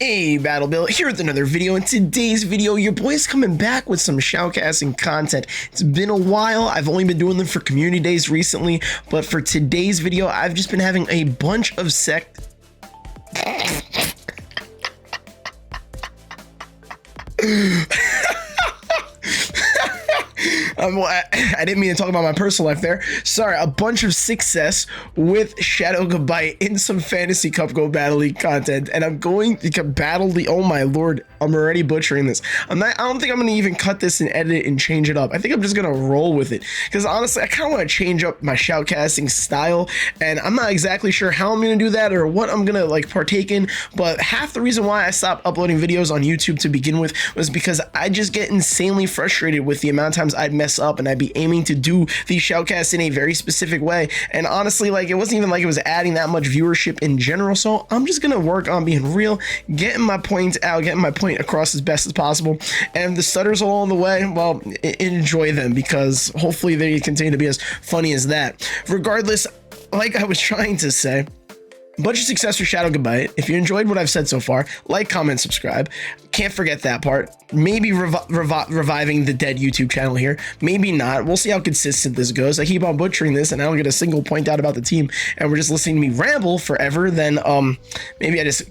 Hey, Battle Bill, here with another video. In today's video, your boy's coming back with some shoutcasting content. It's been a while. I've only been doing them for community days recently, but for today's video, I've just been having a bunch of I didn't mean to talk about my personal life there. Sorry, a bunch of success with Shadow Gabite in some Fantasy Cup Go Battle League content, and I'm going to battle the. Oh my lord, I'm already butchering this. I don't think I'm gonna even cut this and edit it and change it up. I think I'm just gonna roll with it because honestly, I kind of want to change up my shoutcasting style, and I'm not exactly sure how I'm gonna do that or what I'm gonna like partake in. But half the reason why I stopped uploading videos on YouTube to begin with was because I just get insanely frustrated with the amount of times I'd mess up and I'd be aiming to do these shoutcasts in a very specific way, and honestly, like, it wasn't even like it was adding that much viewership in general. So I'm just gonna work on being real, getting my points out, getting my point across as best as possible, and the stutters along the way, well, enjoy them because hopefully they continue to be as funny as that. Regardless, like I was trying to say, bunch of success for Shadow Gabite. If you enjoyed what I've said so far, like, comment, subscribe. Can't forget that part. Maybe reviving the dead YouTube channel here. Maybe not. We'll see how consistent this goes. I keep on butchering this and I don't get a single point out about the team, and we're just listening to me ramble forever. Then maybe I just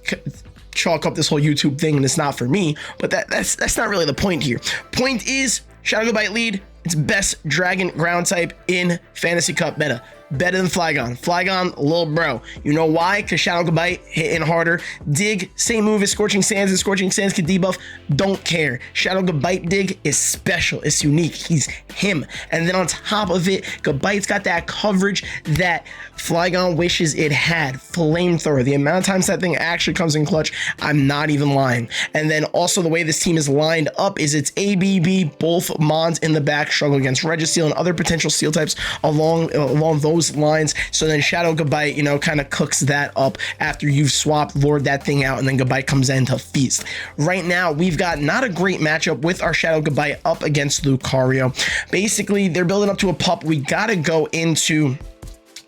chalk up this whole YouTube thing and it's not for me. But that's not really the point here. Point is, Shadow Gabite lead. It's best dragon ground type in Fantasy Cup meta. Better than Flygon. Flygon, little bro. You know why? Because Shadow Gabite hitting harder. Dig, same move as Scorching Sands, and Scorching Sands can debuff. Don't care. Shadow Gabite dig is special. It's unique. He's him. And then on top of it, Gabite's got that coverage that Flygon wishes it had. Flamethrower. The amount of times that thing actually comes in clutch, I'm not even lying. And then also the way this team is lined up is it's ABB, both Mons in the back, struggle against Registeel and other potential steel types along those lines. So then Shadow Gabite, you know, kind of cooks that up after you've swapped, lured that thing out, and then Gabite comes in to feast. Right now, we've got not a great matchup with our Shadow Gabite up against Lucario. Basically, they're building up to a pup. We gotta go into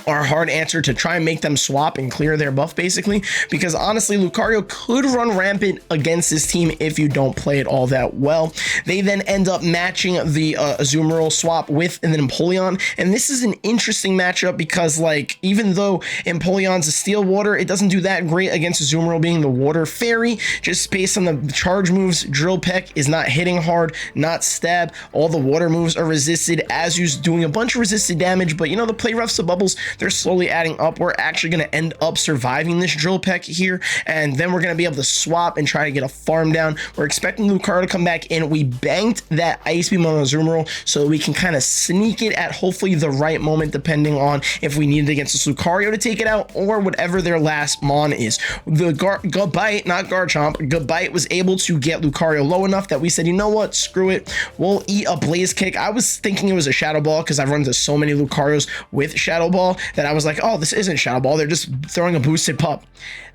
our hard answer to try and make them swap and clear their buff, basically, because honestly, Lucario could run rampant against this team if you don't play it all that well. They then end up matching the Azumarill swap with an Empoleon, and this is an interesting matchup because, like, even though Empoleon's a steel water, it doesn't do that great against Azumarill being the water fairy, just based on the charge moves. Drill Peck is not hitting hard, not stab. All the water moves are resisted. Azu's doing a bunch of resisted damage, but you know, the play roughs, the bubbles, they're slowly adding up. We're actually going to end up surviving this Drill Peck here, and then we're going to be able to swap and try to get a farm down. We're expecting Lucario to come back in. We banked that Ice Beam on Azumarill so we can kind of sneak it at hopefully the right moment, depending on if we need it against this Lucario to take it out or whatever their last Mon is. The Gabite, not Garchomp, Gabite was able to get Lucario low enough that we said, you know what, screw it, we'll eat a Blaze Kick. I was thinking it was a Shadow Ball because I've run into so many Lucarios with Shadow Ball that I was like, oh, this isn't Shadow Ball, they're just throwing a boosted pup.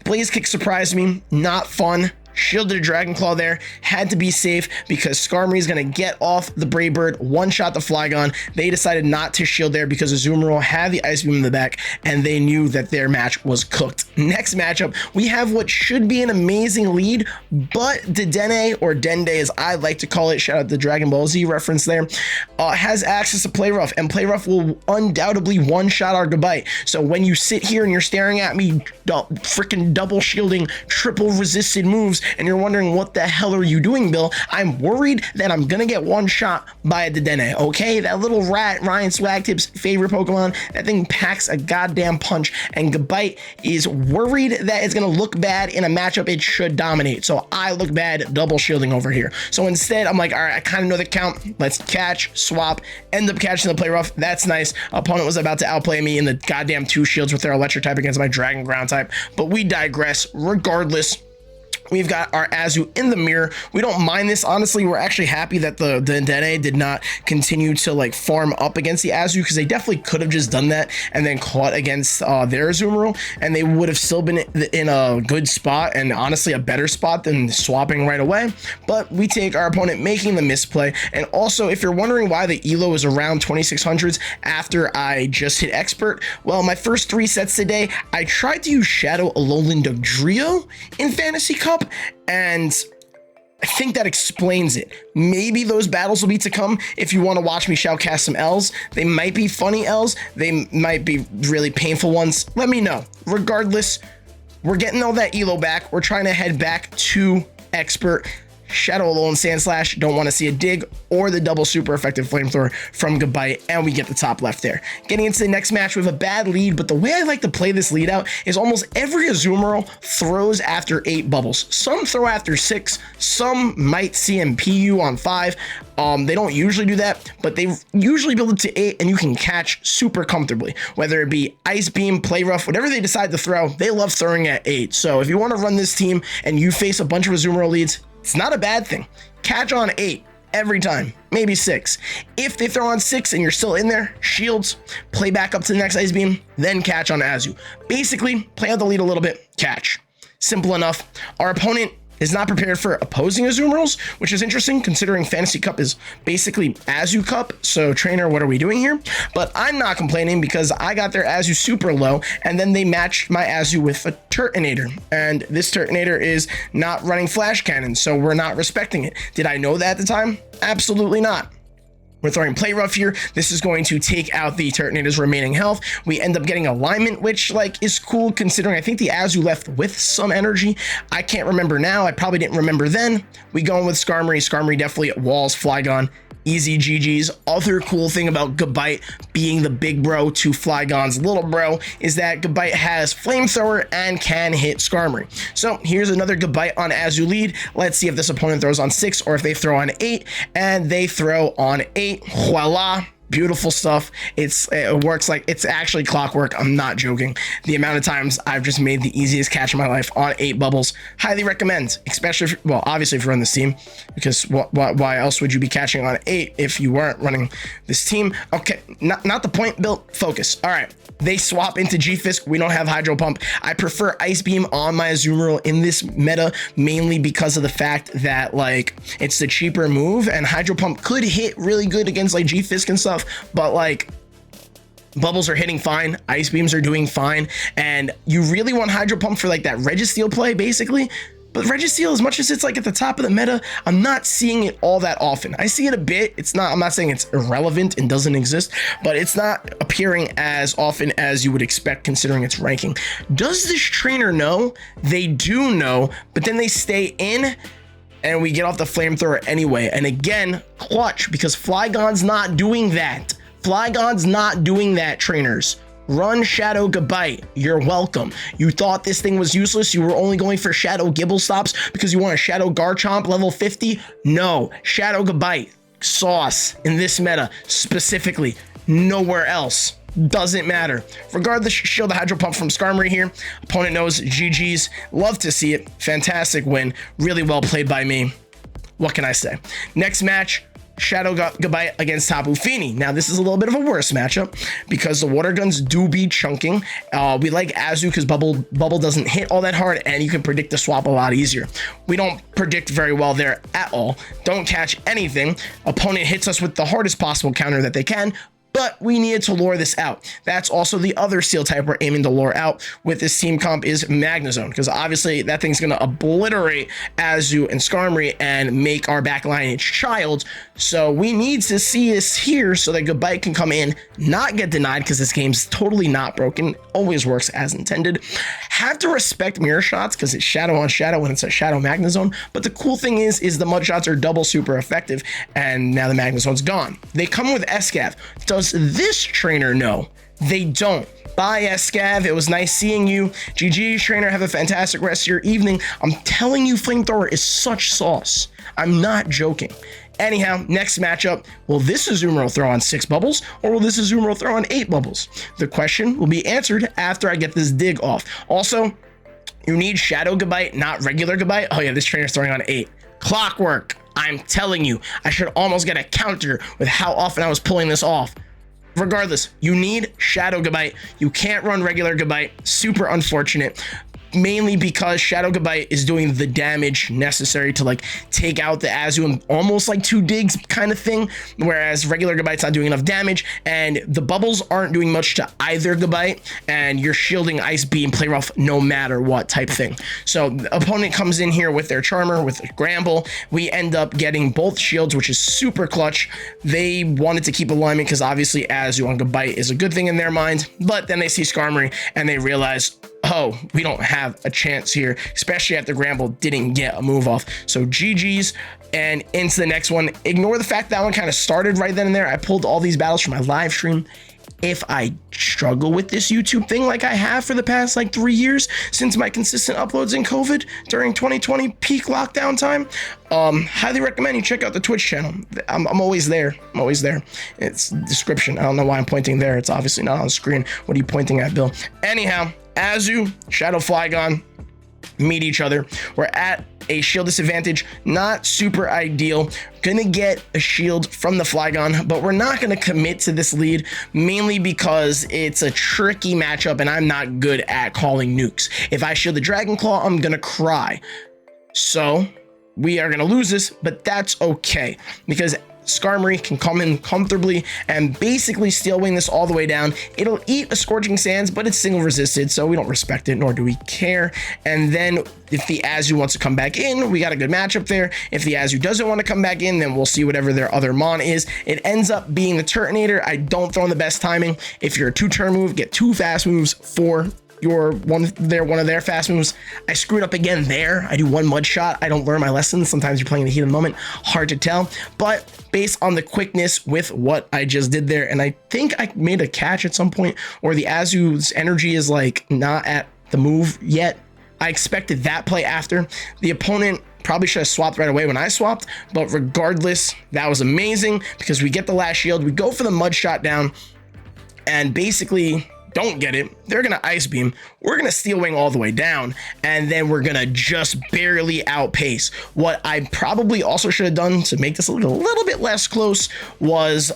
Blaze Kick surprised me, not fun. Shielded a Dragon Claw there, had to be safe because Skarmory is going to get off the Brave Bird, one-shot the Flygon. They decided not to shield there because Azumarill had the Ice Beam in the back, and they knew that their match was cooked. Next matchup, we have what should be an amazing lead, but Dedenne, or Dende as I like to call it, shout out the Dragon Ball Z reference there, has access to Play Rough, and Play Rough will undoubtedly one-shot our Gabite. So when you sit here and you're staring at me freaking double shielding, triple resisted moves, and you're wondering what the hell are you doing, Bill, I'm worried that I'm gonna get one shot by a Dedenne, okay? That little rat, Ryan Swagtip's favorite Pokemon, that thing packs a goddamn punch, and Gabite is worried that it's gonna look bad in a matchup it should dominate. So I look bad double shielding over here. So instead, I'm like, all right, I kind of know the count. Let's catch, swap, end up catching the Play Rough. That's nice. Opponent was about to outplay me in the goddamn 2 shields with their electric type against my dragon ground type, but we digress. Regardless, we've got our Azu in the mirror. We don't mind this. Honestly, we're actually happy that the Dedenne did not continue to like farm up against the Azu, because they definitely could have just done that and then caught against their Azumarill, and they would have still been in a good spot, and honestly a better spot than swapping right away. But we take our opponent making the misplay. And also, if you're wondering why the elo is around 2600s after I just hit expert, well, my first 3 sets today, I tried to use Shadow Alolan Dugtrio in Fantasy Cup, up, and I think that explains it. Maybe those battles will be to come if you want to watch me shoutcast some L's. They might be funny L's. They might be really painful ones. Let me know. Regardless, we're getting all that elo back. We're trying to head back to expert. Shadow Alolan Sandslash, don't want to see a dig, or the double super effective flamethrower from Gabite, and we get the top left there. Getting into the next match, we have a bad lead, but the way I like to play this lead out is almost every Azumarill throws after 8 bubbles. Some throw after 6, some might CMP you on 5. They don't usually do that, but they usually build it to 8, and you can catch super comfortably. Whether it be Ice Beam, Play Rough, whatever they decide to throw, they love throwing at 8. So if you want to run this team and you face a bunch of Azumarill leads, it's not a bad thing. Catch on 8 every time, maybe 6. If they throw on 6 and you're still in there, shields, play back up to the next Ice Beam, then catch on Azu. Basically, play out the lead a little bit, catch. Simple enough. Our opponent is not prepared for opposing Azumarills, which is interesting considering Fantasy Cup is basically Azu Cup. So trainer, what are we doing here? But I'm not complaining because I got their Azu super low, and then they matched my Azu with a Turtonator. And this Turtonator is not running Flash Cannon, so we're not respecting it. Did I know that at the time? Absolutely not. We're throwing Play Rough here. This is going to take out the Turtonator's remaining health. We end up getting alignment, which like is cool considering I think the Azu left with some energy. I can't remember now. I probably didn't remember then. We go in with Skarmory. Skarmory definitely at walls, Flygon. Easy GG's. Other cool thing about Gabite being the big bro to Flygon's little bro is that Gabite has Flamethrower and can hit Skarmory. So here's another Gabite on Azu lead. Let's see if this opponent throws on 6 or if they throw on 8, and they throw on 8. Voila. Beautiful stuff. It works like it's actually clockwork. I'm not joking. The amount of times I've just made the easiest catch of my life on 8 bubbles. Highly recommend, especially if, well, obviously if you run this team, because why else would you be catching on 8 if you weren't running this team? Okay, not the point, Bill. Focus. All right. They swap into G-Fisk. We don't have Hydro Pump. I prefer Ice Beam on my Azumarill in this meta, mainly because of the fact that like it's the cheaper move, and Hydro Pump could hit really good against like G-Fisk and stuff, but like bubbles are hitting fine, Ice Beams are doing fine, and you really want Hydro Pump for like that Registeel play basically. But Registeel, as much as it's like at the top of the meta, I'm not seeing it all that often. I see it a bit. I'm not saying it's irrelevant and doesn't exist, but it's not appearing as often as you would expect considering its ranking. Does this trainer know? They do know, but then they stay in and we get off the flamethrower anyway. And again, clutch, because Flygon's not doing that. Flygon's not doing that, trainers. Run Shadow Gabite. You're welcome. You thought this thing was useless. You were only going for Shadow Gibblestops because you want a Shadow Garchomp level 50. No, Shadow Gabite. Sauce in this meta specifically. Nowhere else. Doesn't matter. Regardless, show the Hydro Pump from Skarmory here. Opponent knows GG's. Love to see it. Fantastic win. Really well played by me. What can I say? Next match, Shadow Gabite against Tapu Fini. Now, this is a little bit of a worse matchup because the water guns do be chunking. We like Azu because Bubble doesn't hit all that hard, and you can predict the swap a lot easier. We don't predict very well there at all. Don't catch anything. Opponent hits us with the hardest possible counter that they can, but we needed to lure this out. That's also the other Steel type we're aiming to lure out with this team comp is Magnezone, because obviously that thing's going to obliterate Azu and Skarmory and make our backline its child. So we need to see this here so that Gabite can come in, not get denied, because this game's totally not broken. Always works as intended. Have to respect mirror shots because it's shadow on shadow when it's a shadow Magnezone. But the cool thing is the mud shots are double super effective, and now the Magnezone's gone. They come with Escav. Does this trainer know? They don't. Bye, Escav. It was nice seeing you. GG, trainer. Have a fantastic rest of your evening. I'm telling you, Flamethrower is such sauce. I'm not joking. Anyhow, next matchup, will this Azumarill throw on 6 bubbles, or will this Azumarill throw on 8 bubbles? The question will be answered after I get this dig off. Also, you need Shadow Gabite, not regular Gabite. Oh yeah, this trainer's throwing on 8. Clockwork. I'm telling you, I should almost get a counter with how often I was pulling this off. Regardless, you need Shadow Gabite. You can't run regular Gabite. Super unfortunate. mainly because Shadow Gabite is doing the damage necessary to like take out the Azu in almost like 2 digs kind of thing, whereas regular Gabite's not doing enough damage, and the bubbles aren't doing much to either Gabite, and you're shielding Ice Beam, Play Rough no matter what type thing. So the opponent comes in here with their Charmer, with Gramble. We end up getting both shields, which is super clutch. They wanted to keep alignment because obviously Azu on Gabite is a good thing in their mind, but then they see Skarmory and they realize, oh, we don't have a chance here, especially after Gramble didn't get a move off. So GG's, and into the next one. Ignore the fact that one kind of started right then and there. I pulled all these battles from my live stream. If I struggle with this YouTube thing like I have for the past like 3 years since my consistent uploads in COVID during 2020 peak lockdown time, highly recommend you check out the Twitch channel. I'm always there. I'm always there. It's description. I don't know why I'm pointing there. It's obviously not on the screen. What are you pointing at, Bill? Anyhow, Azu, Shadow Flygon meet each other. We're at a shield disadvantage, not super ideal. Gonna get a shield from the Flygon, but we're not gonna commit to this lead, mainly because it's a tricky matchup and I'm not good at calling nukes. If I shield the Dragon Claw, I'm gonna cry. So we are gonna lose this, but that's okay, because Skarmory can come in comfortably and basically Steel Wing this all the way down. It'll eat a Scorching Sands, but it's single resisted, so we don't respect it, nor do we care. And then if the Azu wants to come back in, we got a good matchup there. If the Azu doesn't want to come back in, then we'll see whatever their other Mon is. It ends up being the Turtonator. I don't throw in the best timing. If you're a 2-turn move, get 2 fast moves for your one of their fast moves. I screwed up again there. I do 1 mud shot. I don't learn my lessons. Sometimes you're playing in the heat of the moment. Hard to tell, but based on the quickness with what I just did there, and I think I made a catch at some point, or the Azu's energy is like not at the move yet. I expected that play after. The opponent probably should have swapped right away when I swapped, but regardless, that was amazing because we get the last shield. We go for the mud shot down and basically don't get it. They're gonna Ice Beam. We're gonna Steel Wing all the way down, and then we're gonna just barely outpace. What I probably also should have done to make this a little bit less close was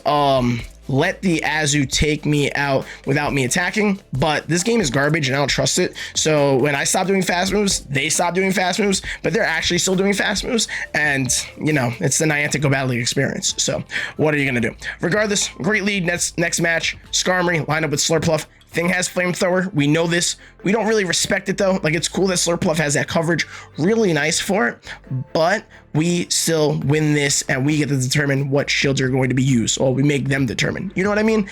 let the Azu take me out without me attacking, but this game is garbage and I don't trust it. So when I stop doing fast moves, they stop doing fast moves, but they're actually still doing fast moves, and you know, it's the Niantic Go Battle League experience. So what are you gonna do? Regardless, great lead. Next match, Skarmory line up with Slurpuff. Thing has Flamethrower. We know this. We don't really respect it though. Like, it's cool that Slurpuff has that coverage. Really nice for it. But we still win this and we get to determine what shields are going to be used. Or we make them determine. You know what I mean?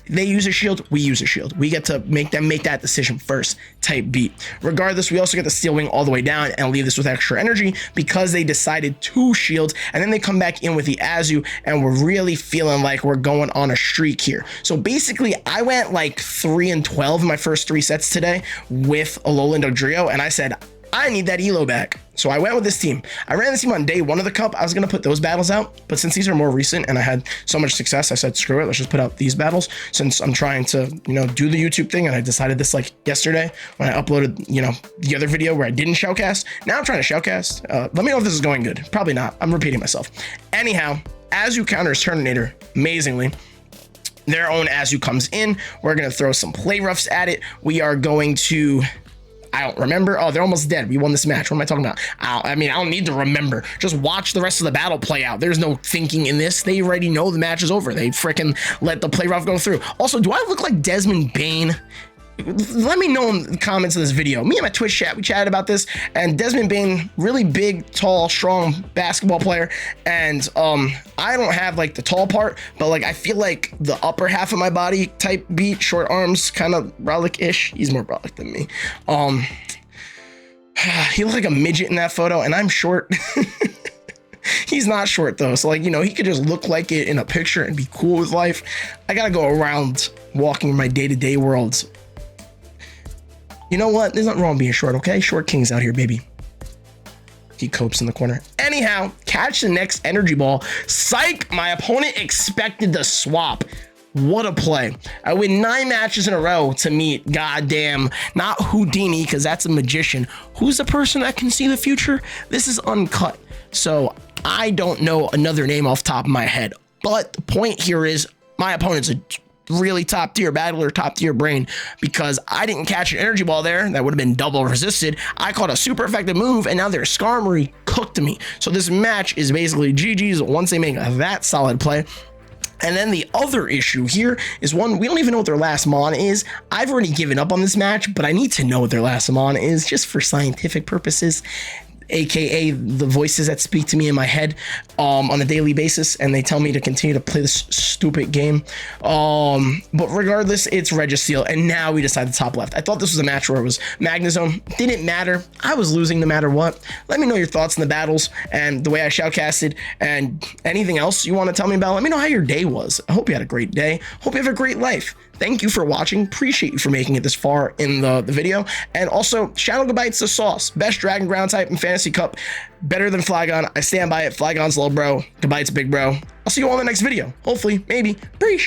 They use a shield, we use a shield. We get to make them make that decision first type beat. Regardless, we also get the Steel Wing all the way down and leave this with extra energy because they decided to shield, and then they come back in with the Azu, and we're really feeling like we're going on a streak here. So basically, I went like 3-12 in my first 3 sets today with Alolan Dodrio, and I said, I need that elo back. So I went with this team. I ran this team on day 1 of the cup. I was going to put those battles out, but since these are more recent and I had so much success, I said, screw it, let's just put out these battles since I'm trying to, you know, do the YouTube thing. And I decided this like yesterday when I uploaded, you know, the other video where I didn't shoutcast. Now I'm trying to shoutcast. Let me know if this is going good. Probably not. I'm repeating myself. Anyhow, Azu counters Turtonator amazingly. Their own Azu comes in. We're going to throw some play roughs at it. We are going to... I don't remember. Oh, they're almost dead. We won this match. What am I talking about? I mean, I don't need to remember. Just watch the rest of the battle play out. There's no thinking in this. They already know the match is over. They freaking let the play rough go through. Also, do I look like Desmond Bane? Let me know in the comments of this video. Me and my Twitch chat, we chatted about this, and Desmond Bane, really big, tall, strong basketball player, and I don't have like the tall part, but like I feel like the upper half of my body type beat, short arms, kind of brolic-ish. He's more brolic than me. He looked like a midget in that photo, and I'm short. He's not short though, so like, you know, he could just look like it in a picture and be cool with life. I gotta go around walking in my day-to-day worlds. You know what? There's nothing wrong being short, okay? Short kings out here, baby. He copes in the corner. Anyhow, catch the next energy ball. Psych! My opponent expected the swap. What a play. I win 9 matches in a row to meet goddamn, not Houdini, because that's a magician. Who's the person that can see the future? This is uncut. So I don't know another name off the top of my head. But the point here is my opponent's a really top tier battler, top tier brain, because I didn't catch an energy ball there that would have been double resisted. I caught a super effective move, and now their Skarmory cooked me. So this match is basically GG's once they make that solid play. And then the other issue here is one, we don't even know what their last mon is. I've already given up on this match, but I need to know what their last mon is just for scientific purposes, aka the voices that speak to me in my head on a daily basis, and they tell me to continue to play this stupid game. But regardless, it's Registeel, and now we decide the top left. I thought this was a match where it was Magnezone. Didn't matter. I was losing no matter what. Let me know your thoughts on the battles and the way I shoutcasted, and anything else you want to tell me about. Let me know how your day was. I hope you had a great day. Hope you have a great life. Thank you for watching. Appreciate you for making it this far in the video. And also, Shadow Gabite's the sauce. Best Dragon Ground type in Fantasy Cup. Better than Flygon. I stand by it. Flygon's low bro. Gabite's big bro. I'll see you all in the next video. Hopefully, maybe. Preach.